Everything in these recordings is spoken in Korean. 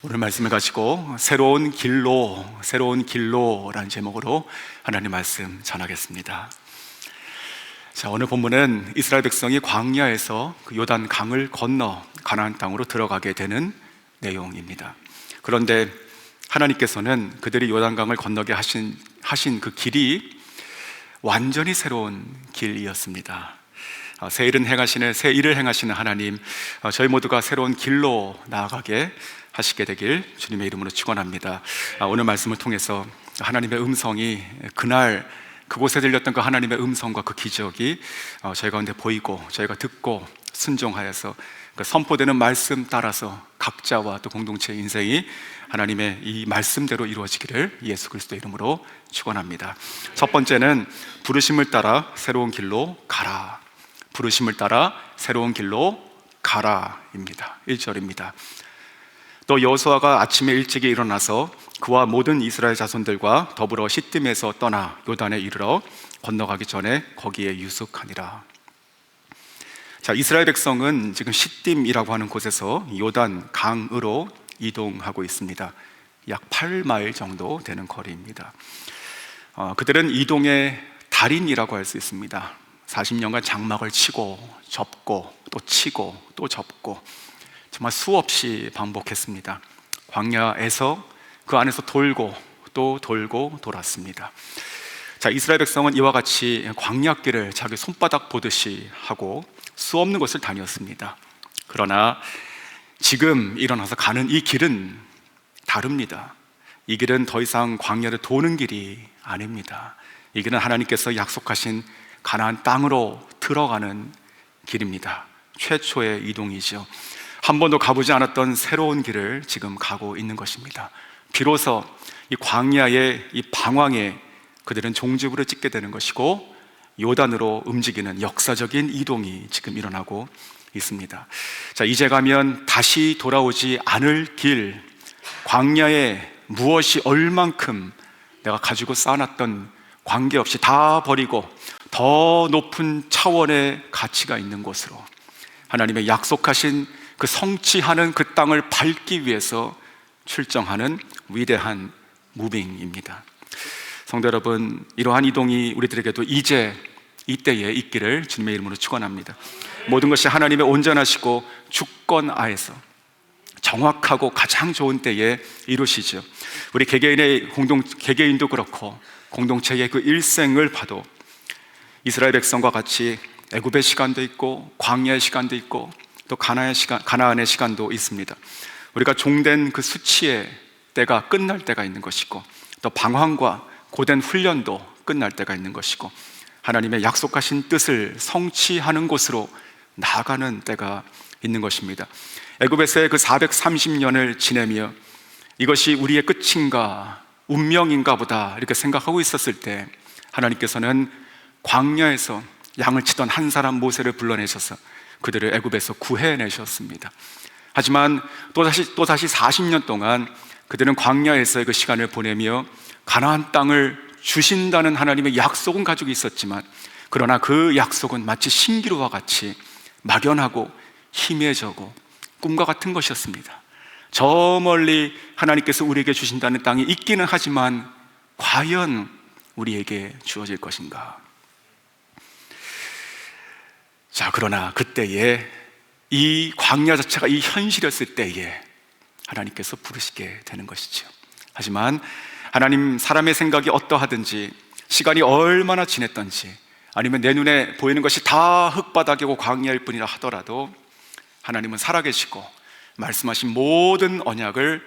오늘 말씀을 가지고 새로운 길로라는 제목으로 하나님 말씀 전하겠습니다. 자, 오늘 본문은 이스라엘 백성이 광야에서 그 요단 강을 건너 가나안 땅으로 들어가게 되는 내용입니다. 그런데 하나님께서는 그들이 요단 강을 건너게 하신 그 길이 완전히 새로운 길이었습니다. 새 일을 행하시는 하나님, 저희 모두가 새로운 길로 나아가게 하시게 되길 주님의 이름으로 축원합니다. 오늘 말씀을 통해서 하나님의 음성이 그날 그곳에 들렸던 그 하나님의 음성과 그 기적이 저희 가운데 보이고 저희가 듣고 순종하여서 그 선포되는 말씀 따라서 각자와 또 공동체의 인생이 하나님의 이 말씀대로 이루어지기를 예수 그리스도의 이름으로 축원합니다. 첫 번째는 부르심을 따라 새로운 길로 가라. 부르심을 따라 새로운 길로 가라입니다. 1절입니다. 또 여호수아가 아침에 일찍이 일어나서 그와 모든 이스라엘 자손들과 더불어 시딤에서 떠나 요단에 이르러 건너가기 전에 거기에 유숙하니라. 자, 이스라엘 백성은 지금 시딤이라고 하는 곳에서 요단 강으로 이동하고 있습니다. 약 8마일 정도 되는 거리입니다. 그들은 이동의 달인이라고 할 수 있습니다. 40년간 장막을 치고 접고 또 치고 또 접고 정말 수없이 반복했습니다. 광야에서 그 안에서 돌고 또 돌고 돌았습니다. 자, 이스라엘 백성은 이와 같이 광야길을 자기 손바닥 보듯이 하고 수없는 곳을 다녔습니다. 그러나 지금 일어나서 가는 이 길은 다릅니다. 이 길은 더 이상 광야를 도는 길이 아닙니다. 이 길은 하나님께서 약속하신 가나안 땅으로 들어가는 길입니다. 최초의 이동이죠. 한 번도 가보지 않았던 새로운 길을 지금 가고 있는 것입니다. 비로소 이 광야의 이 방황에 그들은 종지부를 찍게 되는 것이고 요단으로 움직이는 역사적인 이동이 지금 일어나고 있습니다. 자, 이제 가면 다시 돌아오지 않을 길, 광야에 무엇이 얼만큼 내가 가지고 쌓아놨던 관계없이 다 버리고 더 높은 차원의 가치가 있는 곳으로 하나님의 약속하신 그 성취하는 그 땅을 밟기 위해서 출정하는 위대한 무빙입니다. 성도 여러분, 이러한 이동이 우리들에게도 이제 이때에 있기를 주님의 이름으로 축원합니다. 모든 것이 하나님의 온전하시고 주권 하에서 정확하고 가장 좋은 때에 이루시죠. 우리 개개인도 그렇고 공동체의 그 일생을 봐도 이스라엘 백성과 같이 애굽의 시간도 있고 광야의 시간도 있고 또 가나안의 시간도 있습니다. 우리가 종된 그 수치의 때가 끝날 때가 있는 것이고 또 방황과 고된 훈련도 끝날 때가 있는 것이고 하나님의 약속하신 뜻을 성취하는 곳으로 나아가는 때가 있는 것입니다. 애굽에서의 그 430년을 지내며 이것이 우리의 끝인가 운명인가 보다 이렇게 생각하고 있었을 때 하나님께서는 광야에서 양을 치던 한 사람 모세를 불러내셔서 그들을 애굽에서 구해내셨습니다. 하지만 또다시 40년 동안 그들은 광야에서의 그 시간을 보내며 가나안 땅을 주신다는 하나님의 약속은 가지고 있었지만 그러나 그 약속은 마치 신기루와 같이 막연하고 희미해지고 꿈과 같은 것이었습니다. 저 멀리 하나님께서 우리에게 주신다는 땅이 있기는 하지만 과연 우리에게 주어질 것인가? 자, 그러나 그때에 이 광야 자체가 이 현실이었을 때에 하나님께서 부르시게 되는 것이죠. 하지만 하나님, 사람의 생각이 어떠하든지 시간이 얼마나 지냈던지 아니면 내 눈에 보이는 것이 다 흙바닥이고 광야일 뿐이라 하더라도 하나님은 살아계시고 말씀하신 모든 언약을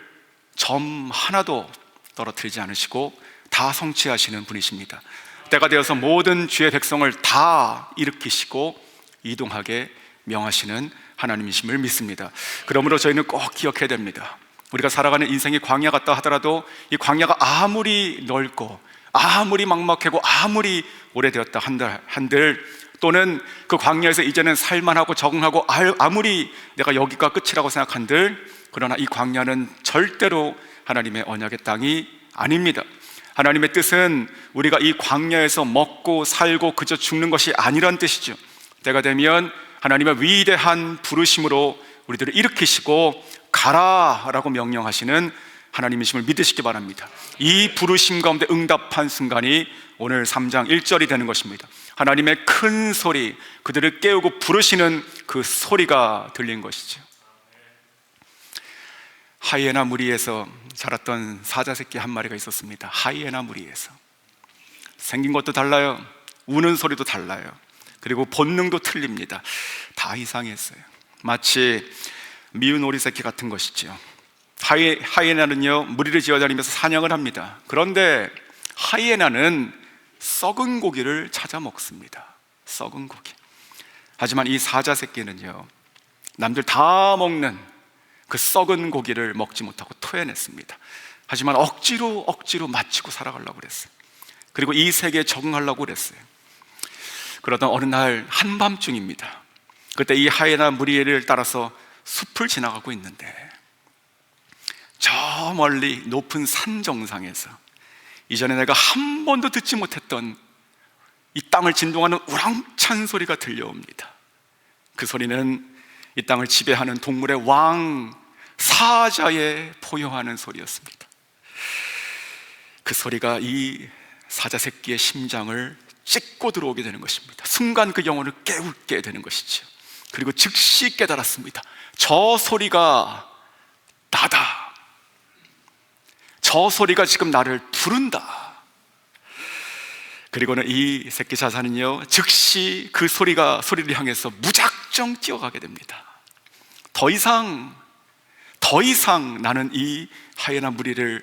점 하나도 떨어뜨리지 않으시고 다 성취하시는 분이십니다. 때가 되어서 모든 주의 백성을 다 일으키시고 이동하게 명하시는 하나님이심을 믿습니다. 그러므로 저희는 꼭 기억해야 됩니다. 우리가 살아가는 인생이 광야 같다 하더라도 이 광야가 아무리 넓고 아무리 막막하고 아무리 오래되었다 한들 또는 그 광야에서 이제는 살만하고 적응하고 아무리 내가 여기가 끝이라고 생각한들 그러나 이 광야는 절대로 하나님의 언약의 땅이 아닙니다. 하나님의 뜻은 우리가 이 광야에서 먹고 살고 그저 죽는 것이 아니란 뜻이죠. 때가 되면 하나님의 위대한 부르심으로 우리들을 일으키시고 가라라고 명령하시는 하나님이심을 믿으시기 바랍니다. 이 부르심 가운데 응답한 순간이 오늘 3장 1절이 되는 것입니다. 하나님의 큰 소리, 그들을 깨우고 부르시는 그 소리가 들린 것이죠. 하이에나 무리에서 자랐던 사자새끼 한 마리가 있었습니다. 하이에나 무리에서 생긴 것도 달라요, 우는 소리도 달라요, 그리고 본능도 틀립니다. 다 이상했어요. 마치 미운 오리새끼 같은 것이죠. 하이에나는요, 무리를 지어다니면서 사냥을 합니다. 그런데 하이에나는 썩은 고기를 찾아 먹습니다. 썩은 고기. 하지만 이 사자 새끼는요, 남들 다 먹는 그 썩은 고기를 먹지 못하고 토해냈습니다. 하지만 억지로 마치고 살아가려고 그랬어요. 그리고 이 세계에 적응하려고 그랬어요. 그러던 어느 날 한밤중입니다. 그때 이 하이에나 무리를 따라서 숲을 지나가고 있는데, 저 멀리 높은 산 정상에서 이전에 내가 한 번도 듣지 못했던 이 땅을 진동하는 우렁찬 소리가 들려옵니다. 그 소리는 이 땅을 지배하는 동물의 왕 사자의 포효하는 소리였습니다. 그 소리가 이 사자 새끼의 심장을 찢고 들어오게 되는 것입니다. 순간 그 영혼을 깨우게 되는 것이죠. 그리고 즉시 깨달았습니다. 저 소리가 나다. 저 소리가 지금 나를 부른다. 그리고는 이 새끼 사자는요, 즉시 그 소리를 향해서 무작정 뛰어가게 됩니다. 더 이상 나는 이 하이에나 무리를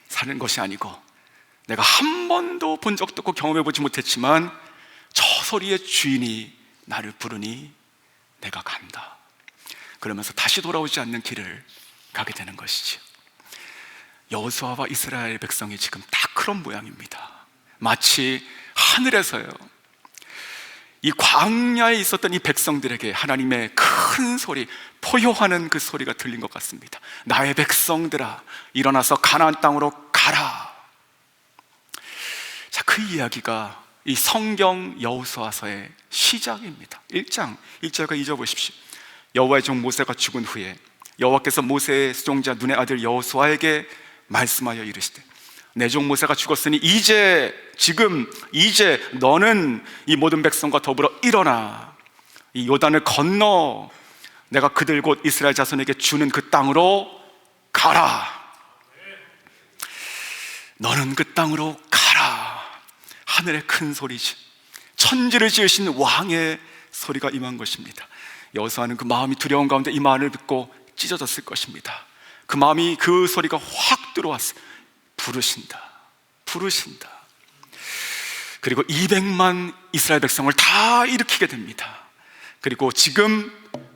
사는 것이 아니고, 내가 한 번도 본 적도 없고 경험해보지 못했지만 저 소리의 주인이 나를 부르니 내가 간다. 그러면서 다시 돌아오지 않는 길을 가게 되는 것이죠. 여호수아와 이스라엘 백성이 지금 다 그런 모양입니다. 마치 하늘에서요, 이 광야에 있었던 이 백성들에게 하나님의 큰 소리, 포효하는 그 소리가 들린 것 같습니다. 나의 백성들아, 일어나서 가나안 땅으로 가라. 자, 그 이야기가 이 성경 여호수아서의 시작입니다. 1장 1절과 2절 보십시오. 여호와의 종 모세가 죽은 후에 여호와께서 모세의 수종자 눈의 아들 여호수아에게 말씀하여 이르시되, 내 종 모세가 죽었으니 이제 너는 이 모든 백성과 더불어 일어나 이 요단을 건너 내가 그들 곧 이스라엘 자손에게 주는 그 땅으로 가라. 너는 그 땅으로 가라. 하늘의 큰 소리지, 천지를 지으신 왕의 소리가 임한 것입니다. 여호수아는 그 마음이 두려운 가운데 이 말을 듣고 찢어졌을 것입니다. 그 마음이, 그 소리가 확 들어왔어요. 부르신다. 그리고 200만 이스라엘 백성을 다 일으키게 됩니다. 그리고 지금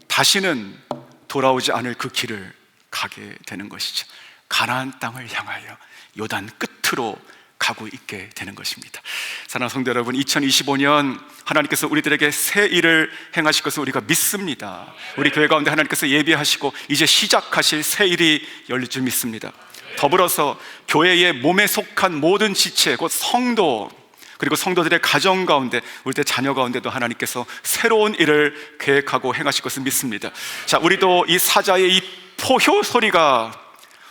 다시는 돌아오지 않을 그 길을 가게 되는 것이죠. 가나안 땅을 향하여 요단 끝으로 가고 있게 되는 것입니다. 사랑하는 성도 여러분, 2025년 하나님께서 우리들에게 새 일을 행하실 것을 우리가 믿습니다. 우리 교회 가운데 하나님께서 예비하시고 이제 시작하실 새 일이 열릴 줄 믿습니다. 더불어서 교회의 몸에 속한 모든 지체, 곧 성도, 그리고 성도들의 가정 가운데, 우리들 자녀 가운데도 하나님께서 새로운 일을 계획하고 행하실 것을 믿습니다. 자, 우리도 이 사자의 이 포효 소리가,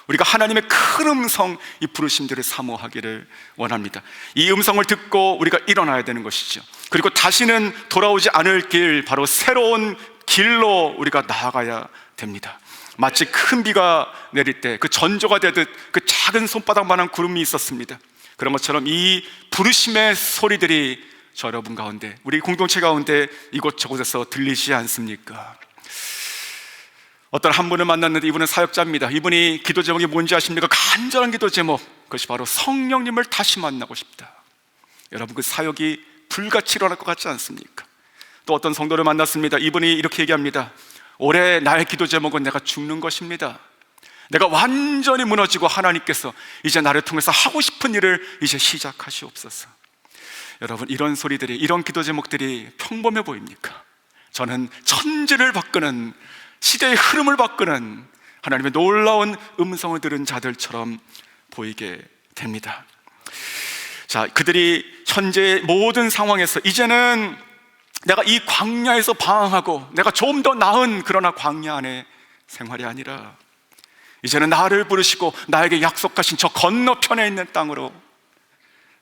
우리가 하나님의 큰 음성, 이 부르심들을 사모하기를 원합니다. 이 음성을 듣고 우리가 일어나야 되는 것이죠. 그리고 다시는 돌아오지 않을 길, 바로 새로운 길로 우리가 나아가야 됩니다. 마치 큰 비가 내릴 때 그 전조가 되듯 그 작은 손바닥만한 구름이 있었습니다. 그런 것처럼 이 부르심의 소리들이 저 여러분 가운데, 우리 공동체 가운데 이곳저곳에서 들리지 않습니까? 어떤 한 분을 만났는데, 이분은 사역자입니다. 이분이 기도 제목이 뭔지 아십니까? 간절한 기도 제목, 그것이 바로 성령님을 다시 만나고 싶다. 여러분, 그 사역이 불같이 일어날 것 같지 않습니까? 또 어떤 성도를 만났습니다. 이분이 이렇게 얘기합니다. 올해 나의 기도 제목은 내가 죽는 것입니다. 내가 완전히 무너지고 하나님께서 이제 나를 통해서 하고 싶은 일을 이제 시작하시옵소서. 여러분, 이런 소리들이, 이런 기도 제목들이 평범해 보입니까? 저는 천지를 바꾸는, 시대의 흐름을 바꾸는 하나님의 놀라운 음성을 들은 자들처럼 보이게 됩니다. 자, 그들이 현재의 모든 상황에서 이제는 내가 이 광야에서 방황하고 내가 좀 더 나은, 그러나 광야 안에 생활이 아니라 이제는 나를 부르시고 나에게 약속하신 저 건너편에 있는 땅으로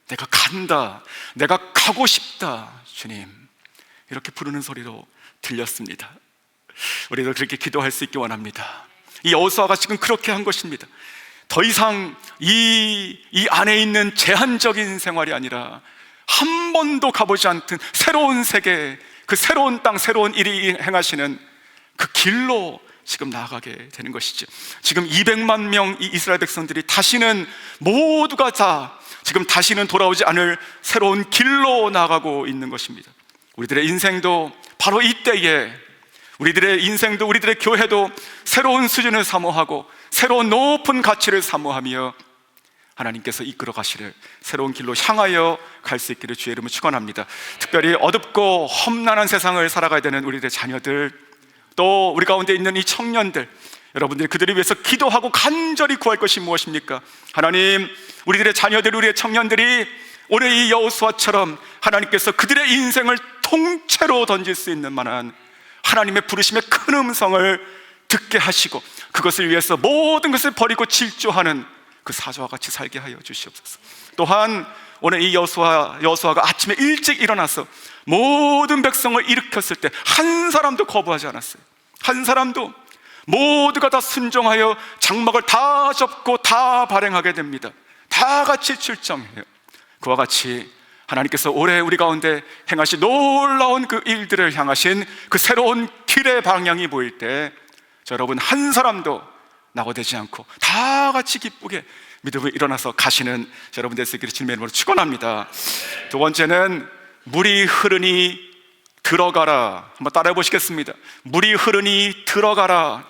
내가 간다, 내가 가고 싶다, 주님, 이렇게 부르는 소리로 들렸습니다. 우리도 그렇게 기도할 수 있기 원합니다. 이 여호수아가 지금 그렇게 한 것입니다. 더 이상 이 안에 있는 제한적인 생활이 아니라 한 번도 가보지 않던 새로운 세계, 그 새로운 땅, 새로운 일이 행하시는 그 길로 지금 나아가게 되는 것이죠. 지금 200만 명 이 이스라엘 백성들이 다시는, 모두가 다 지금 다시는 돌아오지 않을 새로운 길로 나아가고 있는 것입니다. 우리들의 인생도 바로 이때에, 우리들의 인생도, 우리들의 교회도 새로운 수준을 사모하고 새로운 높은 가치를 사모하며 하나님께서 이끌어 가시를 새로운 길로 향하여 갈 수 있기를 주의 이름으로 축원합니다. 특별히 어둡고 험난한 세상을 살아가야 되는 우리들의 자녀들, 또 우리 가운데 있는 이 청년들, 여러분들이 그들을 위해서 기도하고 간절히 구할 것이 무엇입니까? 하나님, 우리들의 자녀들, 우리의 청년들이 올해 이 여호수아처럼 하나님께서 그들의 인생을 통째로 던질 수 있는 만한 하나님의 부르심의 큰 음성을 듣게 하시고 그것을 위해서 모든 것을 버리고 질주하는 그 사자와 같이 살게 하여 주시옵소서. 또한 오늘 이 여호수아가 아침에 일찍 일어나서 모든 백성을 일으켰을 때 한 사람도 거부하지 않았어요. 한 사람도, 모두가 다 순종하여 장막을 다 접고 다 발행하게 됩니다. 다 같이 출정해요. 그와 같이 하나님께서 올해 우리 가운데 행하신 놀라운 그 일들을 향하신 그 새로운 길의 방향이 보일 때 여러분 한 사람도 낙오되지 않고 다 같이 기쁘게 믿음을 일어나서 가시는 여러분 될 수 있기를 주님의 이름으로 축원합니다. 두 번째는 물이 흐르니 들어가라. 한번 따라해 보시겠습니다. 물이 흐르니 들어가라.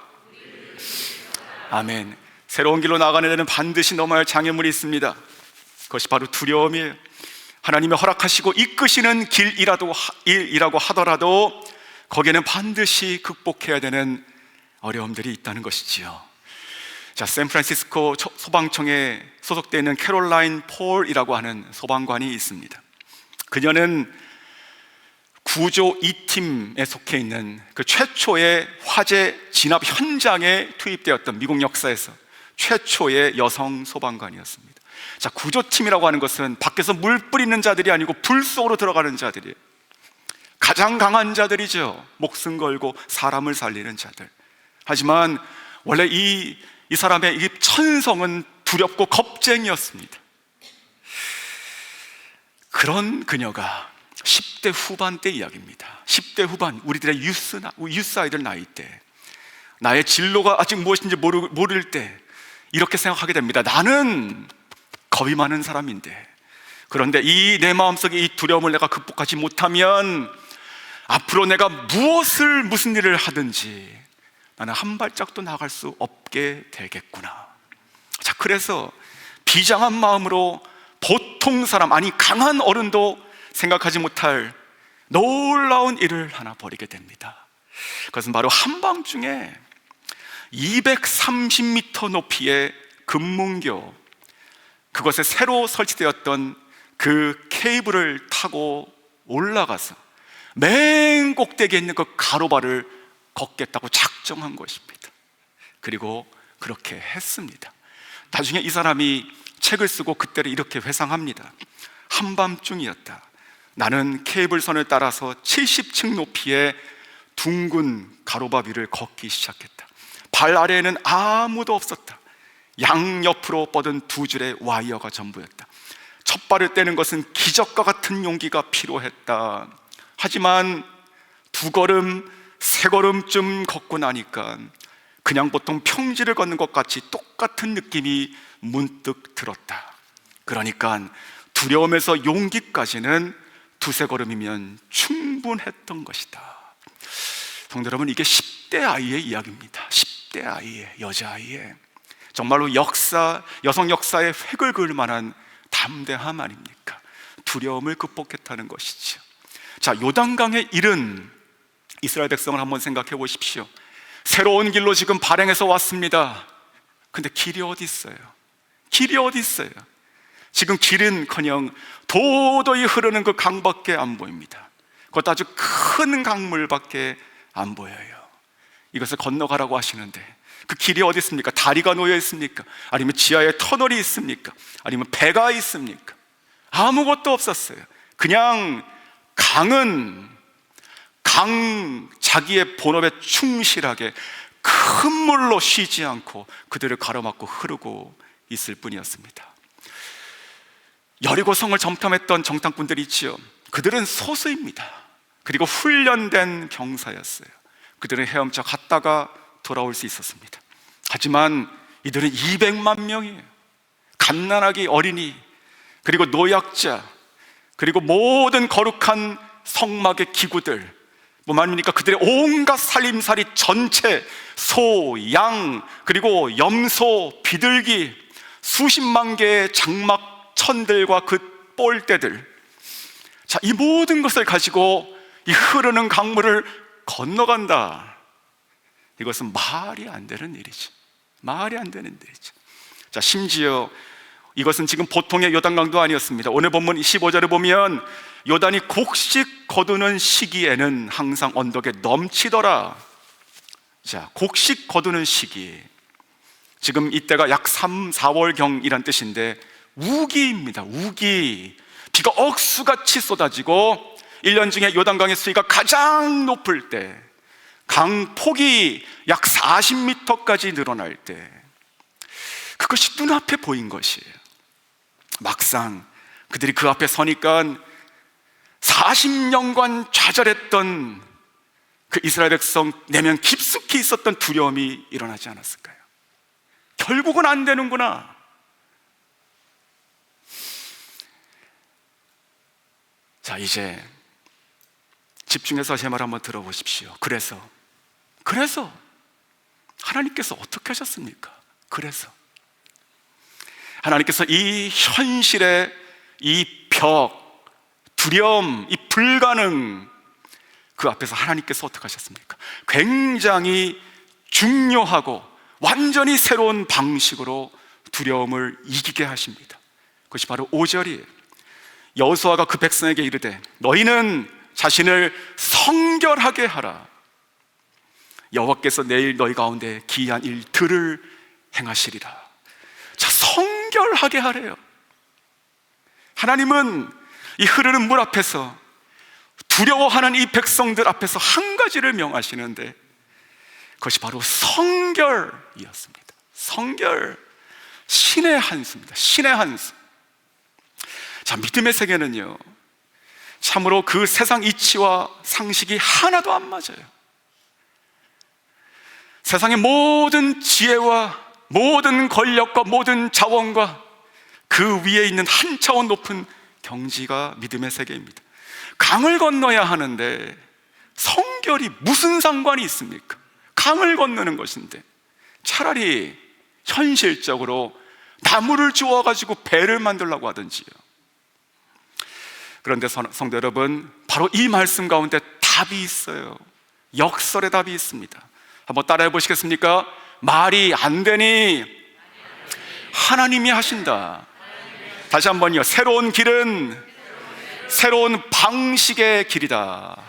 아멘. 새로운 길로 나가는 데는 반드시 넘어야 할 장애물이 있습니다. 그것이 바로 두려움이에요. 하나님이 허락하시고 이끄시는 일이라고 하더라도 거기에는 반드시 극복해야 되는 어려움들이 있다는 것이지요. 자, 샌프란시스코 소방청에 소속되어 있는 캐롤라인 폴이라고 하는 소방관이 있습니다. 그녀는 구조 2팀에 속해 있는 그 최초의 화재 진압 현장에 투입되었던 미국 역사에서 최초의 여성 소방관이었습니다. 자, 구조팀이라고 하는 것은 밖에서 물 뿌리는 자들이 아니고 불 속으로 들어가는 자들이에요. 가장 강한 자들이죠. 목숨 걸고 사람을 살리는 자들. 하지만 원래 이 사람의 이 천성은 두렵고 겁쟁이였습니다. 그런 그녀가 10대 후반 때 이야기입니다. 10대 후반, 우리들의 유스 아이들 나이 때, 나의 진로가 아직 무엇인지 모를 때 이렇게 생각하게 됩니다. 나는 겁이 많은 사람인데, 그런데 이 내 마음속에 이 두려움을 내가 극복하지 못하면 앞으로 내가 무슨 일을 하든지 나는 한 발짝도 나갈 수 없게 되겠구나. 자, 그래서 비장한 마음으로 보통 사람, 아니 강한 어른도 생각하지 못할 놀라운 일을 하나 벌이게 됩니다. 그것은 바로 한밤중에 230m 높이의 금문교, 그것에 새로 설치되었던 그 케이블을 타고 올라가서 맨 꼭대기에 있는 그 가로발을 걷겠다고 작정한 것입니다. 그리고 그렇게 했습니다. 나중에 이 사람이 책을 쓰고 그때를 이렇게 회상합니다. 한밤중이었다. 나는 케이블선을 따라서 70층 높이의 둥근 가로바 위를 걷기 시작했다. 발 아래에는 아무도 없었다. 양옆으로 뻗은 두 줄의 와이어가 전부였다. 첫 발을 떼는 것은 기적과 같은 용기가 필요했다. 하지만 두 걸음, 세 걸음쯤 걷고 나니까 그냥 보통 평지를 걷는 것 같이 똑같은 느낌이 문득 들었다. 그러니까 두려움에서 용기까지는 두세 걸음이면 충분했던 것이다. 성도 여러분, 이게 10대 아이의 이야기입니다. 10대 아이의, 여자아이의 정말로 여성 역사의 획을 그을 만한 담대함 아닙니까? 두려움을 극복했다는 것이죠. 자, 요단강의 일은 이스라엘 백성을 한번 생각해 보십시오. 새로운 길로 지금 발행해서 왔습니다. 근데 길이 어디 있어요? 길이 어디 있어요? 지금 길은커녕 도도히 흐르는 그 강밖에 안 보입니다. 그것도 아주 큰 강물밖에 안 보여요. 이것을 건너가라고 하시는데 그 길이 어디 있습니까? 다리가 놓여 있습니까? 아니면 지하에 터널이 있습니까? 아니면 배가 있습니까? 아무것도 없었어요. 그냥 강 자기의 본업에 충실하게 큰 물로 쉬지 않고 그들을 가로막고 흐르고 있을 뿐이었습니다. 여리고성을 정탐했던 정탐꾼들이 있지요. 그들은 소수입니다. 그리고 훈련된 경사였어요. 그들은 헤엄쳐 갔다가 돌아올 수 있었습니다. 하지만 이들은 200만 명이에요. 갓난아기, 어린이, 그리고 노약자, 그리고 모든 거룩한 성막의 기구들, 뿐만 아니라 그들의 온갖 살림살이 전체, 소, 양, 그리고 염소, 비둘기, 수십만 개의 장막 천들과 그 뻘떼들, 자, 이 모든 것을 가지고 이 흐르는 강물을 건너간다. 이것은 말이 안 되는 일이지. 말이 안 되는 일이죠. 자, 심지어 이것은 지금 보통의 요단강도 아니었습니다. 오늘 본문 15절에 보면 요단이 곡식 거두는 시기에는 항상 언덕에 넘치더라. 자, 곡식 거두는 시기, 지금 이때가 약 3, 4월경이란 뜻인데 우기입니다. 우기. 비가 억수같이 쏟아지고 1년 중에 요단강의 수위가 가장 높을 때, 강 폭이 약 40m까지 늘어날 때, 그것이 눈앞에 보인 것이에요. 막상 그들이 그 앞에 서니까 40년간 좌절했던 그 이스라엘 백성 내면 깊숙이 있었던 두려움이 일어나지 않았을까요? 결국은 안 되는구나. 자, 이제 집중해서 제 말 한번 들어보십시오. 그래서 하나님께서 어떻게 하셨습니까? 그래서 하나님께서 이 현실의 이 벽, 두려움, 이 불가능, 그 앞에서 하나님께서 어떻게 하셨습니까? 굉장히 중요하고 완전히 새로운 방식으로 두려움을 이기게 하십니다. 그것이 바로 5절이에요. 여호수아가 그 백성에게 이르되 너희는 자신을 성결하게 하라. 여호와께서 내일 너희 가운데 기이한 일들을 행하시리라. 자, 성결하게 하래요. 하나님은 이 흐르는 물 앞에서, 두려워하는 이 백성들 앞에서 한 가지를 명하시는데 그것이 바로 성결이었습니다. 성결, 신의 한수입니다. 신의 한수. 자, 믿음의 세계는요, 참으로 그 세상 이치와 상식이 하나도 안 맞아요. 세상의 모든 지혜와 모든 권력과 모든 자원과 그 위에 있는 한 차원 높은 경지가 믿음의 세계입니다. 강을 건너야 하는데 성결이 무슨 상관이 있습니까? 강을 건너는 것인데 차라리 현실적으로 나무를 주워가지고 배를 만들려고 하든지요. 그런데 성도 여러분, 바로 이 말씀 가운데 답이 있어요. 역설의 답이 있습니다. 한번 따라해 보시겠습니까? 말이 안 되니 하나님이 하신다. 다시 한번요. 새로운 길은 새로운 방식의 길이다.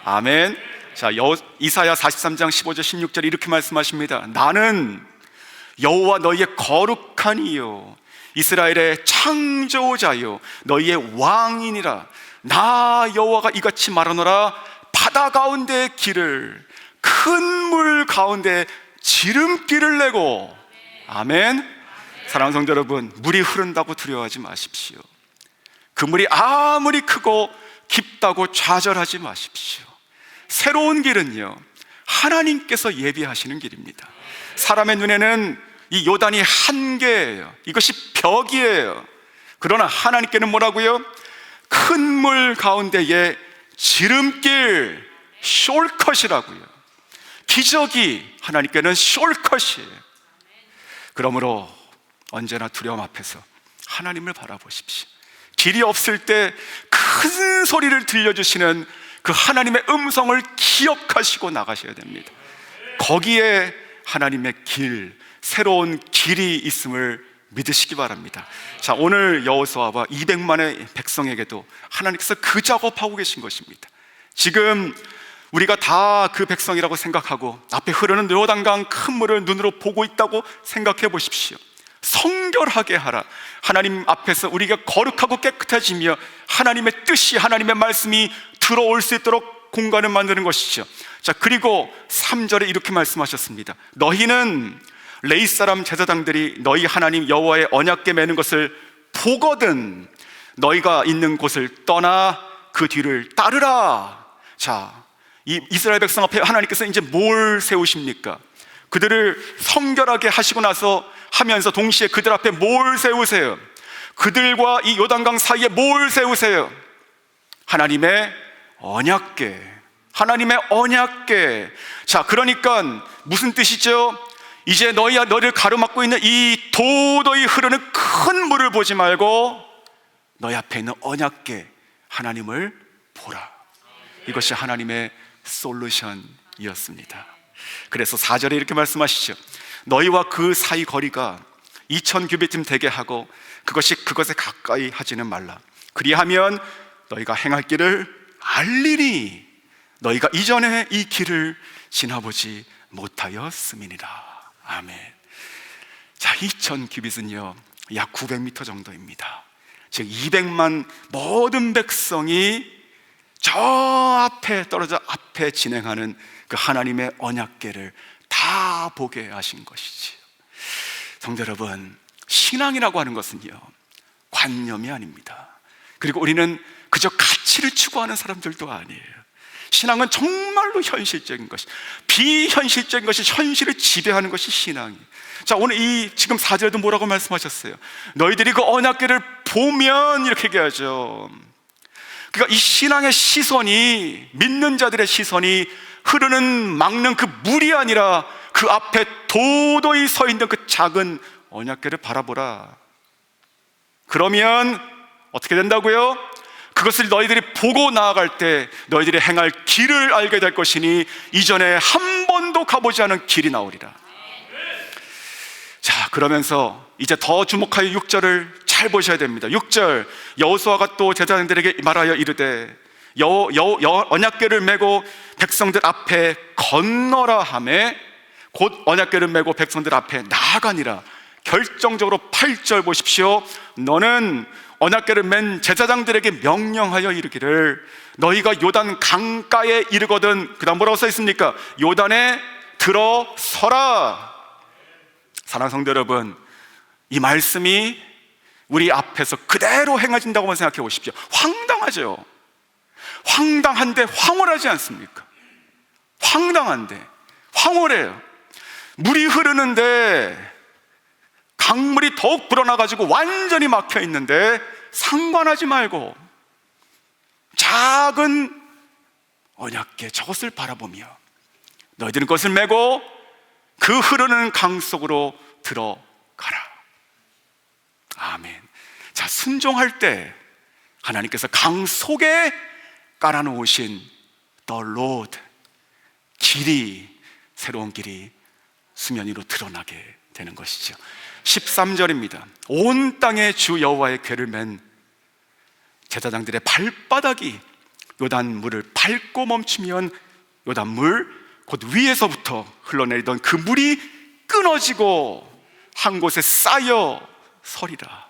아멘. 자, 이사야 43장 15절 16절 이렇게 말씀하십니다. 나는 여호와 너희의 거룩한 이요 이스라엘의 창조자요 너희의 왕이니라. 나 여호와가 이같이 말하노라. 바다 가운데 길을, 큰 물 가운데 지름길을 내고. 아멘. 사랑하는 성도 여러분, 물이 흐른다고 두려워하지 마십시오. 그 물이 아무리 크고 깊다고 좌절하지 마십시오. 새로운 길은요, 하나님께서 예비하시는 길입니다. 사람의 눈에는 이 요단이 한계예요. 이것이 벽이에요. 그러나 하나님께는 뭐라고요? 큰 물 가운데의 지름길, 숄컷이라고요. 기적이 하나님께는 숄컷이에요. 그러므로 언제나 두려움 앞에서 하나님을 바라보십시오. 길이 없을 때 큰 소리를 들려주시는 그 하나님의 음성을 기억하시고 나가셔야 됩니다. 거기에 하나님의 길, 새로운 길이 있음을 믿으시기 바랍니다. 자, 오늘 여호수아와 200만의 백성에게도 하나님께서 그 작업하고 계신 것입니다. 지금 우리가 다 그 백성이라고 생각하고 앞에 흐르는 요단강 큰 물을 눈으로 보고 있다고 생각해 보십시오. 성결하게 하라. 하나님 앞에서 우리가 거룩하고 깨끗해지며 하나님의 뜻이, 하나님의 말씀이 들어올 수 있도록 공간을 만드는 것이죠. 자, 그리고 3절에 이렇게 말씀하셨습니다. 너희는 레위 사람 제사장들이 너희 하나님 여호와의 언약궤 매는 것을 보거든 너희가 있는 곳을 떠나 그 뒤를 따르라. 자, 이 이스라엘 백성 앞에 하나님께서 이제 뭘 세우십니까? 그들을 성결하게 하시고 나서 하면서 동시에 그들 앞에 뭘 세우세요? 그들과 이 요단강 사이에 뭘 세우세요? 하나님의 언약궤. 하나님의 언약궤. 자, 그러니까 무슨 뜻이죠? 이제 너희를 가로막고 있는 이 도도히 흐르는 큰 물을 보지 말고 너희 앞에 있는 언약궤 하나님을 보라. 이것이 하나님의 솔루션이었습니다. 그래서 4절에 이렇게 말씀하시죠. 너희와 그 사이 거리가 2000규빗쯤 되게 하고 그것에 가까이 하지는 말라. 그리하면 너희가 행할 길을 알리니 너희가 이전에 이 길을 지나보지 못하였음이니라. 아멘. 자, 2000규빗은요 약 900m 정도입니다. 즉 200만 모든 백성이 저 앞에 떨어져 앞에 진행하는 그 하나님의 언약궤를 다 보게 하신 것이지요. 성도 여러분, 신앙이라고 하는 것은요 관념이 아닙니다. 그리고 우리는 그저 가치를 추구하는 사람들도 아니에요. 신앙은 정말로 현실적인 것이, 비현실적인 것이 현실을 지배하는 것이 신앙이에요. 자, 오늘 지금 4절에도 뭐라고 말씀하셨어요? 너희들이 그 언약궤를 보면 이렇게 얘기하죠. 그러니까 이 신앙의 시선이, 믿는 자들의 시선이 흐르는 막는 그 물이 아니라 그 앞에 도도히 서 있는 그 작은 언약궤를 바라보라. 그러면 어떻게 된다고요? 그것을 너희들이 보고 나아갈 때 너희들이 행할 길을 알게 될 것이니 이전에 한 번도 가보지 않은 길이 나오리라. 자, 그러면서 이제 더 주목하여 6절을 잘 보셔야 됩니다. 6절, 여호수아가 또 제사장들에게 말하여 이르되 언약궤를 메고 백성들 앞에 건너라 하매 곧 언약궤를 메고 백성들 앞에 나아가니라. 결정적으로 8절 보십시오. 너는 언약궤를 맨 제사장들에게 명령하여 이르기를 너희가 요단 강가에 이르거든, 그 다음 뭐라고 써 있습니까? 요단에 들어서라. 사랑하는 성도 여러분, 이 말씀이 우리 앞에서 그대로 행해진다고 생각해 보십시오. 황당하죠. 황당한데 황홀하지 않습니까? 황당한데 황홀해요. 물이 흐르는데 강물이 더욱 불어나가지고 완전히 막혀 있는데 상관하지 말고 작은 언약궤 저것을 바라보며 너희들은 그것을 메고 그 흐르는 강 속으로 들어가라. 아멘. 자, 순종할 때 하나님께서 강 속에 깔아놓으신 The Lord, 길이, 새로운 길이 수면 위로 드러나게 되는 것이죠. 13절입니다. 온 땅에 주 여호와의 궤를 맨 제사장들의 발바닥이 요단 물을 밟고 멈추면 요단 물 곧 위에서부터 흘러내리던 그 물이 끊어지고 한 곳에 쌓여 서리라.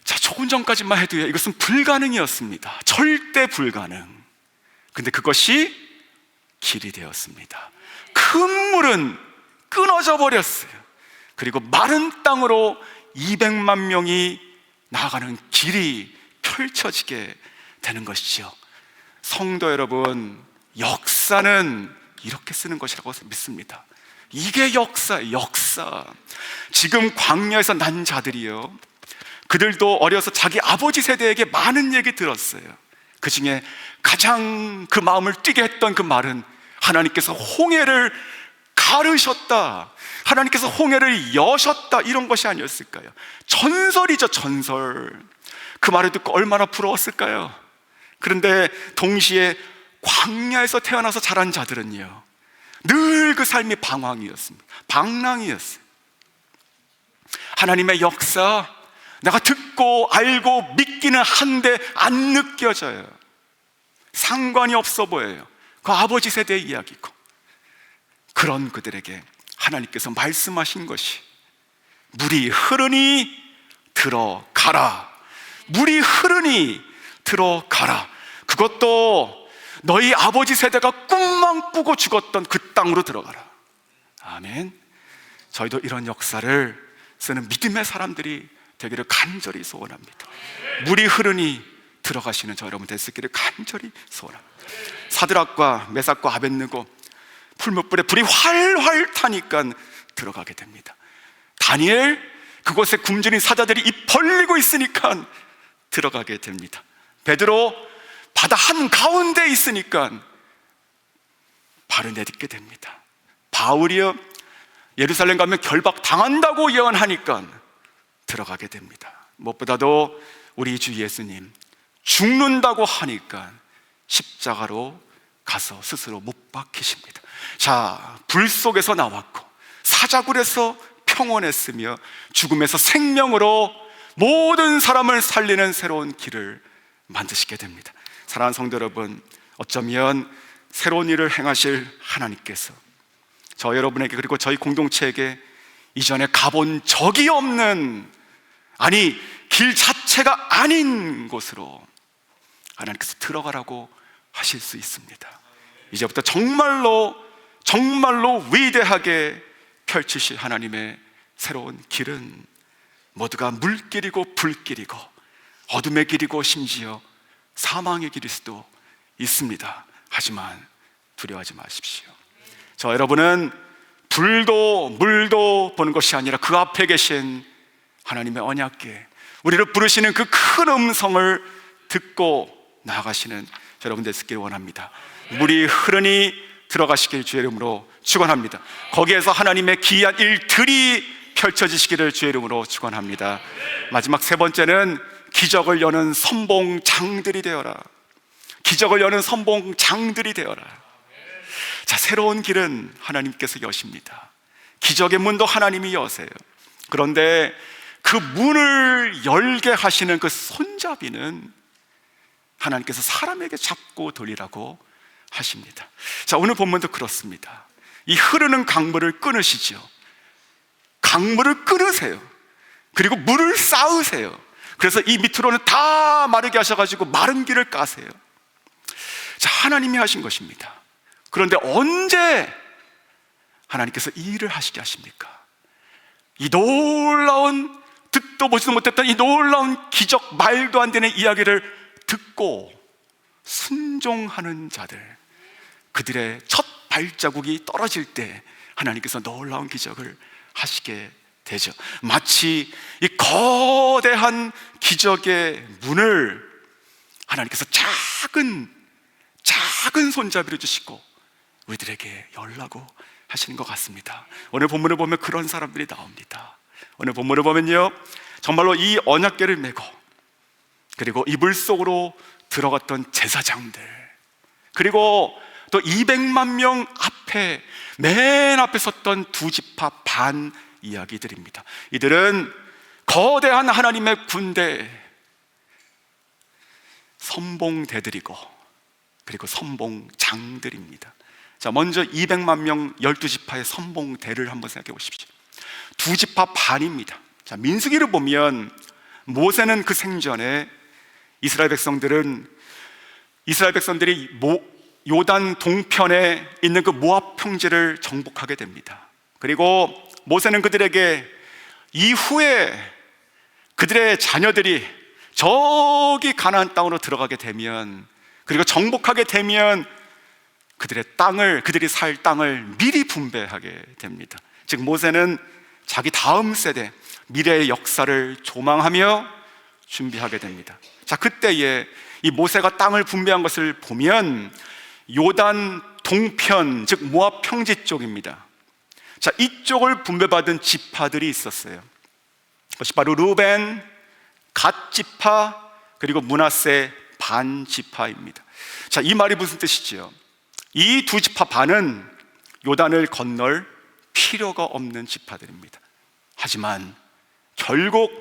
자, 조금 전까지만 해도요 이것은 불가능이었습니다. 절대 불가능. 근데 그것이 길이 되었습니다. 큰 물은 끊어져 버렸어요. 그리고 마른 땅으로 200만 명이 나아가는 길이 펼쳐지게 되는 것이죠. 성도 여러분, 역사는 이렇게 쓰는 것이라고 믿습니다. 이게 역사예요. 역사. 지금 광야에서 난 자들이요, 그들도 어려서 자기 아버지 세대에게 많은 얘기 들었어요. 그 중에 가장 그 마음을 뛰게 했던 그 말은 하나님께서 홍해를 가르셨다, 하나님께서 홍해를 여셨다, 이런 것이 아니었을까요? 전설이죠, 전설. 그 말을 듣고 얼마나 부러웠을까요? 그런데 동시에 광야에서 태어나서 자란 자들은요 늘 그 삶이 방황이었습니다. 방랑이었어요. 하나님의 역사, 내가 듣고 알고 믿기는 한데 안 느껴져요. 상관이 없어 보여요. 그 아버지 세대의 이야기고, 그런 그들에게 하나님께서 말씀하신 것이 물이 흐르니 들어가라. 물이 흐르니 들어가라. 그것도 너희 아버지 세대가 꿈만 꾸고 죽었던 그 땅으로 들어가라. 아멘. 저희도 이런 역사를 쓰는 믿음의 사람들이 되기를 간절히 소원합니다. 물이 흐르니 들어가시는 저 여러분 되시기를 간절히 소원합니다. 사드락과 메삭과 아벳느고 풀무불에 불이 활활 타니까 들어가게 됩니다. 다니엘, 그곳에 굶주린 사자들이 입 벌리고 있으니까 들어가게 됩니다. 베드로, 바다 한가운데 있으니까 발을 내딛게 됩니다. 바울이요, 예루살렘 가면 결박 당한다고 예언하니까 들어가게 됩니다. 무엇보다도 우리 주 예수님 죽는다고 하니까 십자가로 가서 스스로 못 박히십니다. 자, 불 속에서 나왔고 사자굴에서 평온했으며 죽음에서 생명으로 모든 사람을 살리는 새로운 길을 만드시게 됩니다. 사랑하는 성도 여러분, 어쩌면 새로운 일을 행하실 하나님께서 저 여러분에게, 그리고 저희 공동체에게 이전에 가본 적이 없는, 아니 길 자체가 아닌 곳으로 하나님께서 들어가라고 하실 수 있습니다. 이제부터 정말로 위대하게 펼치실 하나님의 새로운 길은 모두가 물길이고 불길이고 어둠의 길이고 심지어 사망의 길일 수도 있습니다. 하지만 두려워하지 마십시오. 저 여러분은 불도 물도 보는 것이 아니라 그 앞에 계신 하나님의 언약궤, 우리를 부르시는 그 큰 음성을 듣고 나아가시는 여러분 되시길 원합니다. 물이 흐르니 들어가시길 주의 이름으로 축원합니다. 거기에서 하나님의 기이한 일들이 펼쳐지시기를 주의 이름으로 축원합니다. 마지막 세 번째는 기적을 여는 선봉장들이 되어라. 기적을 여는 선봉장들이 되어라. 자, 새로운 길은 하나님께서 여십니다. 기적의 문도 하나님이 여세요. 그런데 그 문을 열게 하시는 그 손잡이는 하나님께서 사람에게 잡고 돌리라고 하십니다. 자, 오늘 본문도 그렇습니다. 이 흐르는 강물을 끊으시죠. 강물을 끊으세요. 그리고 물을 쌓으세요. 그래서 이 밑으로는 다 마르게 하셔가지고 마른 길을 까세요. 자, 하나님이 하신 것입니다. 그런데 언제 하나님께서 이 일을 하시게 하십니까? 이 놀라운, 듣도 보지도 못했던 이 놀라운 기적, 말도 안 되는 이야기를 듣고 순종하는 자들, 그들의 첫 발자국이 떨어질 때 하나님께서 놀라운 기적을 하시게 되죠. 마치 이 거대한 기적의 문을 하나님께서 작은 손잡이로 주시고 우리들에게 열라고 하시는 것 같습니다. 오늘 본문을 보면 그런 사람들이 나옵니다. 오늘 본문을 보면요, 정말로 이 언약궤를 메고 그리고 이 물 속으로 들어갔던 제사장들, 그리고 또 200만 명 앞에, 맨 앞에 섰던 두 지파 반 이야기들입니다. 이들은 거대한 하나님의 군대 선봉대들이고 그리고 선봉장들입니다. 자, 먼저 200만 명 12지파의 선봉대를 한번 생각해 보십시오. 두 지파 반입니다. 자, 민수기를 보면 모세는 그 생전에 이스라엘 백성들이 요단 동편에 있는 그 모압 평지를 정복하게 됩니다. 그리고 모세는 그들에게 이후에 그들의 자녀들이 저기 가나안 땅으로 들어가게 되면, 그리고 정복하게 되면 그들의 땅을, 그들이 살 땅을 미리 분배하게 됩니다. 즉 모세는 자기 다음 세대 미래의 역사를 조망하며 준비하게 됩니다. 자, 그때에 이 모세가 땅을 분배한 것을 보면 요단 동편, 즉 모압 평지 쪽입니다. 자, 이쪽을 분배받은 지파들이 있었어요. 그것이 바로 루벤, 갓 지파, 그리고 므낫세 반 지파입니다. 자, 이 말이 무슨 뜻이지요? 이 두 지파 반은 요단을 건널 필요가 없는 지파들입니다. 하지만 결국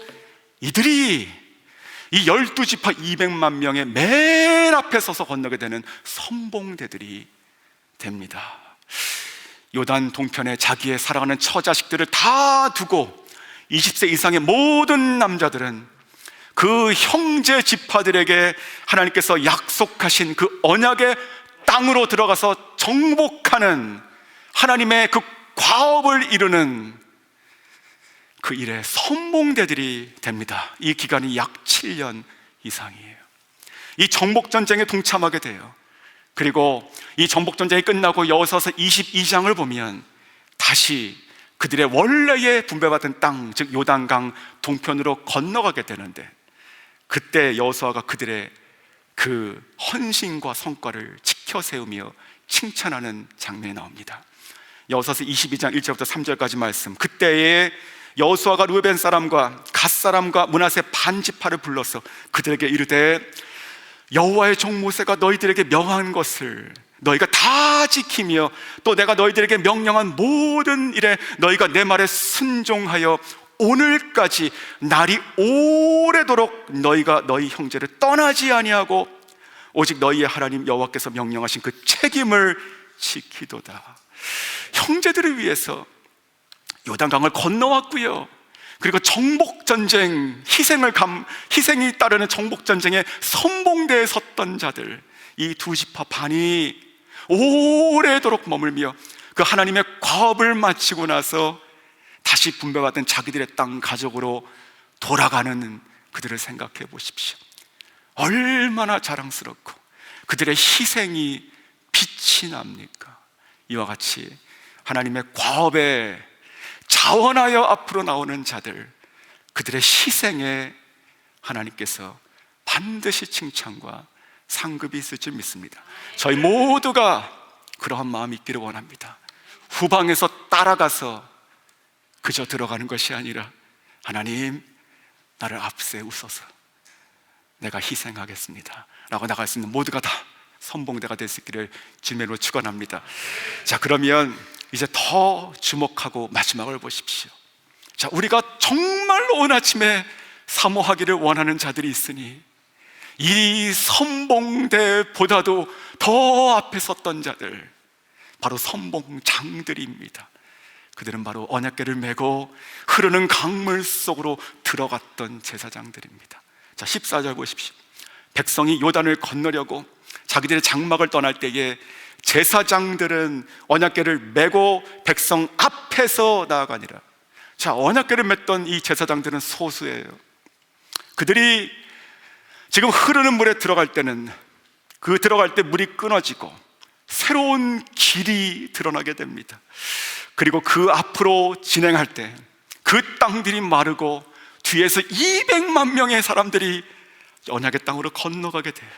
이들이 이 12지파 200만 명의 맨 앞에 서서 건너게 되는 선봉대들이 됩니다. 요단 동편에 자기의 사랑하는 처자식들을 다 두고 20세 이상의 모든 남자들은 그 형제 지파들에게 하나님께서 약속하신 그 언약의 땅으로 들어가서 정복하는 하나님의 그 과업을 이루는 그 일에 선봉대들이 됩니다. 이 기간이 약 7년 이상이에요. 이 정복전쟁에 동참하게 돼요. 그리고 이 정복전쟁이 끝나고 여호수아서 22장을 보면 다시 그들의 원래의 분배받은 땅, 즉 요단강 동편으로 건너가게 되는데, 그때 여호수아가 그들의 그 헌신과 성과를 지켜 세우며 칭찬하는 장면이 나옵니다. 여호수아서 22장 1절부터 3절까지 말씀. 그때에 여호수아가 루벤 사람과 갓 사람과 므낫세 반 지파를 불러서 그들에게 이르되, 여호와의 종 모세가 너희들에게 명한 것을 너희가 다 지키며 또 내가 너희들에게 명령한 모든 일에 너희가 내 말에 순종하여 오늘까지 날이 오래도록 너희가 너희 형제를 떠나지 아니하고 오직 너희의 하나님 여호와께서 명령하신 그 책임을 지키도다. 형제들을 위해서 요단강을 건너왔고요, 그리고 정복전쟁, 희생이 따르는 정복전쟁에 선봉대에 섰던 자들, 이 두 지파 반이 오래도록 머물며 그 하나님의 과업을 마치고 나서 다시 분배받은 자기들의 땅 가족으로 돌아가는 그들을 생각해 보십시오. 얼마나 자랑스럽고 그들의 희생이 빛이 납니까? 이와 같이 하나님의 과업에 자원하여 앞으로 나오는 자들, 그들의 희생에 하나님께서 반드시 칭찬과 상급이 있을 줄 믿습니다. 저희 모두가 그러한 마음이 있기를 원합니다. 후방에서 따라가서 그저 들어가는 것이 아니라, 하나님 나를 앞세우소서, 내가 희생하겠습니다 라고 나갈 수 있는 모두가 다 선봉대가 될 수 있기를 주님으로 축원합니다. 자, 그러면 이제 더 주목하고 마지막을 보십시오. 자, 우리가 정말로 오늘 아침에 사모하기를 원하는 자들이 있으니, 이 선봉대보다도 더 앞에 섰던 자들, 바로 선봉장들입니다. 그들은 바로 언약궤를 메고 흐르는 강물 속으로 들어갔던 제사장들입니다. 자, 14절 보십시오. 백성이 요단을 건너려고 자기들의 장막을 떠날 때에 제사장들은 언약궤를 메고 백성 앞에서 나아가니라. 자, 언약궤를 맸던 이 제사장들은 소수예요. 그들이 지금 흐르는 물에 들어갈 때는 들어갈 때 물이 끊어지고 새로운 길이 드러나게 됩니다. 그리고 그 앞으로 진행할 때 그 땅들이 마르고 뒤에서 200만 명의 사람들이 언약의 땅으로 건너가게 돼요.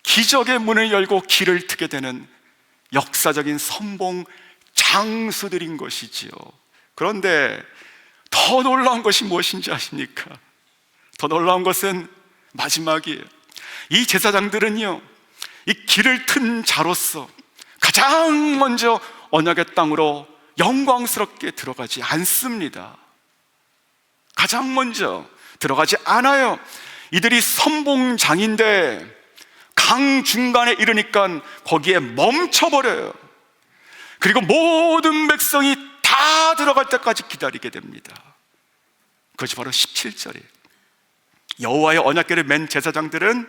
기적의 문을 열고 길을 트게 되는 역사적인 선봉 장수들인 것이지요. 그런데 더 놀라운 것이 무엇인지 아십니까? 더 놀라운 것은 마지막이에요. 이 제사장들은요, 이 길을 튼 자로서 가장 먼저 언약의 땅으로 영광스럽게 들어가지 않습니다. 가장 먼저 들어가지 않아요. 이들이 선봉장인데 강 중간에 이르니까 거기에 멈춰버려요. 그리고 모든 백성이 다 들어갈 때까지 기다리게 됩니다. 그것이 바로 17절이에요. 여호와의 언약궤를 맨 제사장들은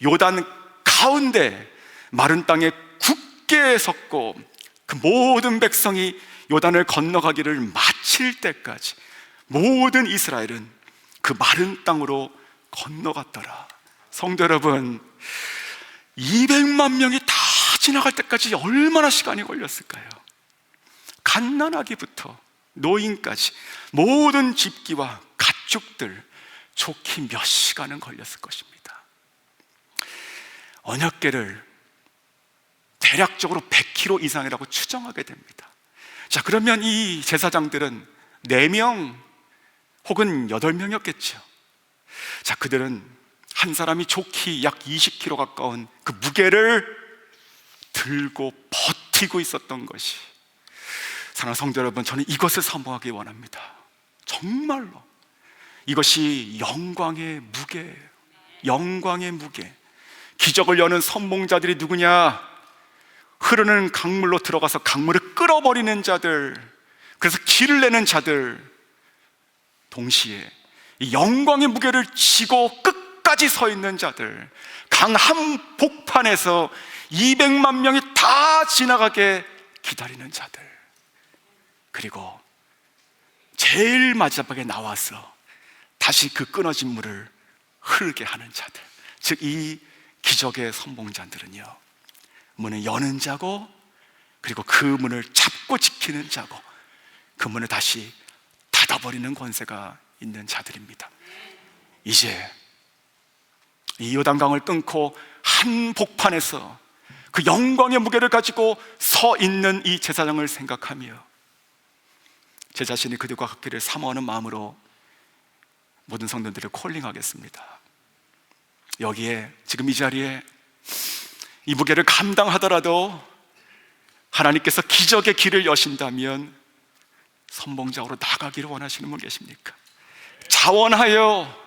요단 가운데 마른 땅에 굳게 섰고 그 모든 백성이 요단을 건너가기를 마칠 때까지 모든 이스라엘은 그 마른 땅으로 건너갔더라. 성도 여러분, 200만 명이 다 지나갈 때까지 얼마나 시간이 걸렸을까요? 갓난아기부터 노인까지 모든 집기와 가축들 좋게 몇 시간은 걸렸을 것입니다. 언약궤를 대략적으로 100km 이상이라고 추정하게 됩니다. 자, 그러면 이 제사장들은 4명 혹은 8명이었겠죠. 자, 그들은 한 사람이 좋게 약 20kg 가까운 그 무게를 들고 버티고 있었던 것이, 사랑하는 성도 여러분, 저는 이것을 사모하기 원합니다. 정말로 이것이 영광의 무게예요. 영광의 무게. 기적을 여는 선봉자들이 누구냐? 흐르는 강물로 들어가서 강물을 끌어버리는 자들, 그래서 길을 내는 자들, 동시에 이 영광의 무게를 지고 끝까지 서 있는 자들, 강 한복판에서 200만 명이 다 지나가게 기다리는 자들, 그리고 제일 마지막에 나와서 다시 그 끊어진 물을 흐르게 하는 자들, 즉 이 기적의 선봉자들은요, 문을 여는 자고, 그리고 그 문을 잡고 지키는 자고, 그 문을 다시 닫아버리는 권세가 있는 자들입니다. 이제 이 요단강을 끊고 한복판에서 그 영광의 무게를 가지고 서 있는 이 제사장을 생각하며 제 자신이 그들과 같기를 사모하는 마음으로 모든 성도들을 콜링하겠습니다. 여기에 지금 이 자리에 이 무게를 감당하더라도 하나님께서 기적의 길을 여신다면 선봉장으로 나가기를 원하시는 분 계십니까? 자원하여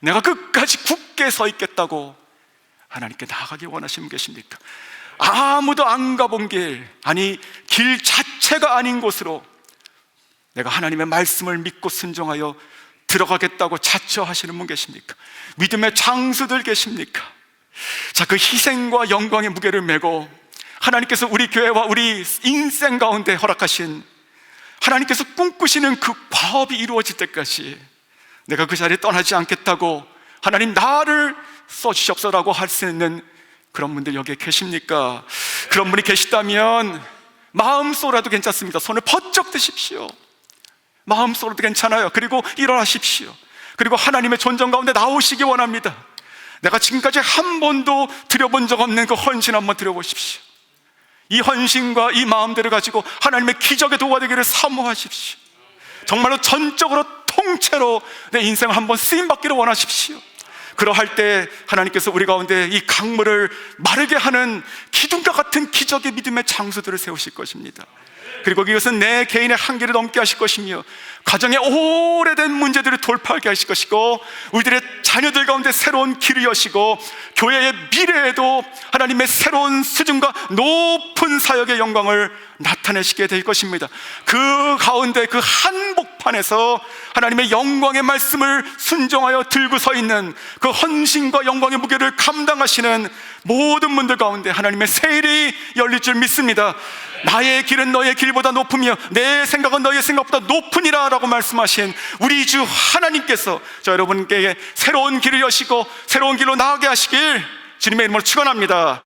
내가 끝까지 굳게 서 있겠다고 하나님께 나가기 원하시는 분 계십니까? 아무도 안 가본 길, 아니 길 자체가 아닌 곳으로 내가 하나님의 말씀을 믿고 순종하여 들어가겠다고 자처하시는 분 계십니까? 믿음의 장수들 계십니까? 자, 그 희생과 영광의 무게를 메고 하나님께서 우리 교회와 우리 인생 가운데 허락하신, 하나님께서 꿈꾸시는 그 과업이 이루어질 때까지 내가 그 자리에 떠나지 않겠다고 하나님 나를 써주시옵소서라고 할 수 있는 그런 분들 여기에 계십니까? 그런 분이 계시다면 마음속으로라도 괜찮습니다. 손을 번쩍 드십시오. 마음속으로도 괜찮아요. 그리고 일어나십시오. 그리고 하나님의 존전 가운데 나오시기 원합니다. 내가 지금까지 한 번도 드려본 적 없는 그 헌신 한번 드려보십시오. 이 헌신과 이 마음들을 가지고 하나님의 기적의 도구가 되기를 사모하십시오. 정말로 전적으로 통째로 내 인생을 한번 쓰임받기를 원하십시오. 그러할 때 하나님께서 우리 가운데 이 강물을 마르게 하는 기둥과 같은 기적의 믿음의 장수들을 세우실 것입니다. 그리고 이것은 내 개인의 한계를 넘게 하실 것이며 가정의 오래된 문제들을 돌파하게 하실 것이고 우리들의 자녀들 가운데 새로운 길을 여시고 교회의 미래에도 하나님의 새로운 수준과 높은 사역의 영광을 나타내시게 될 것입니다. 그 가운데 그 한복판에서 하나님의 영광의 말씀을 순종하여 들고 서 있는 그 헌신과 영광의 무게를 감당하시는 모든 분들 가운데 하나님의 세일이 열릴 줄 믿습니다. 나의 길은 너의 길보다 높으며 내 생각은 너의 생각보다 높으니라 라고 말씀하신 우리 주 하나님께서 저 여러분께 새로운 길을 여시고 새로운 길로 나아가게 하시길 주님의 이름으로 축원합니다.